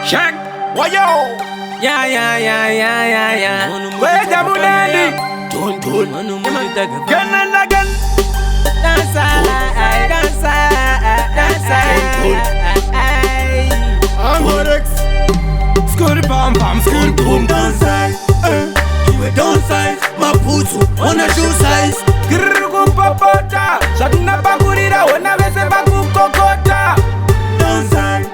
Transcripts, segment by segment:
Shaq, why yo? Yeah. Where's the money? Don't. Again and again. Dance. Amorex. School pam, school boom. Downside, you a downside. Maputo on a shoe size. Girgu papota. Shaduna bagurira wana vese bagu kokota. Downside,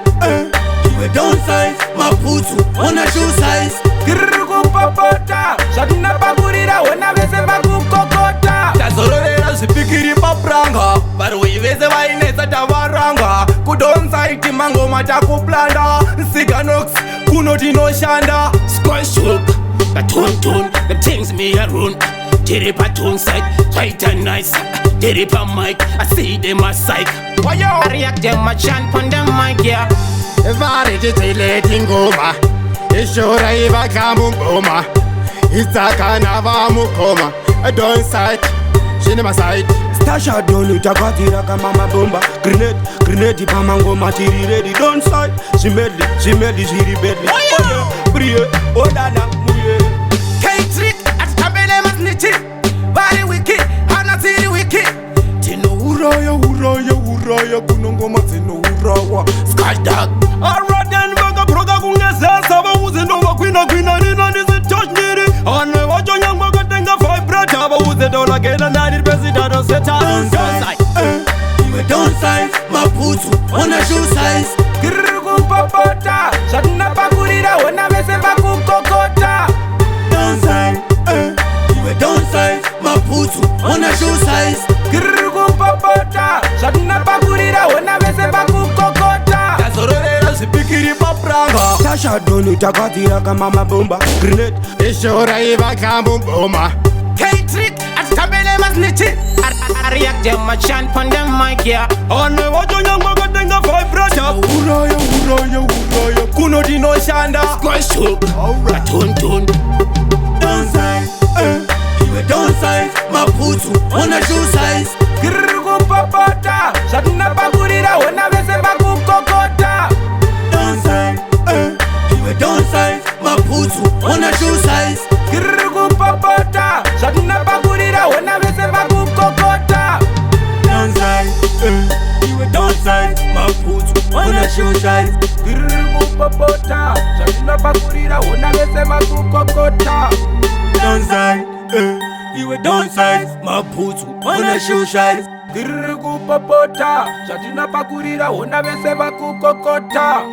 you a downside. Maputo on a shoe size. Girgu papota. Shaduna bagurira wana vese bagu kokota. Tazororera zvipikiri papranga. Varwe vese vainetsa tavaranga. Kudownside mangoma takuplanda. Siganox kuno tinoshanda. Squash hook, the tone, the things me a run. Did pa tone side, tight and nice. Did pa mic, I see them a psych. Why yo? I react them a chant on them mic, yeah. Varejiteleti ngoma ishora ivakamumboma itsakanava mukoma downside shine maside Stasha doni takatira kama mabomba. Grenade pama ngoma tiri ready. Don't side. Shimeli shiri bedli. Brie, odana muye. K-trick atambele masniti bari wiki hana tiri wiki tino uraya kuno ngoma tino urawa sky dog. Alright then baga broga kungeza saba uze no wakwina nina nizi touch niri. Ane wajo nyang baga tenga vibrate. Aba uze dola gena nani president o seta. Downside, you a downside. Maputo on a shoe size. Girgu papota. Shaduna bagurira wana vese bagu kokota. Downside, you a downside. Maputo on a shoe size. Girgu papota. Shaduna bagurira wana vese bagu kokota. Tazororera zvipikiri papranga Tasha doni takatira kama mabomba. Grenade. ishora ivakamumboma K-trick atambele masniti I react them a chant on them mic, yeah. Ane wajo nyang baga tenga vibrate. uraya kuno tinoshanda. Squash hook, the tone. Downside, you a downside. Maputo on a shoe size. Girgu papota. Shaduna bagurira wana vese bagu kokota. Downside, you a downside. Maputo on a shoe size. Girgu papota. Shaduna bagurira wana vese bagu kokota. Downside, you a downside. Maputo on a shoe size. Girgu papota. Shaduna bagurira wana vese bagu kokota. Downside, you a downside. Maputo on a shoe size. Girgu papota. Shaduna bagurira wana vese bagu kokota.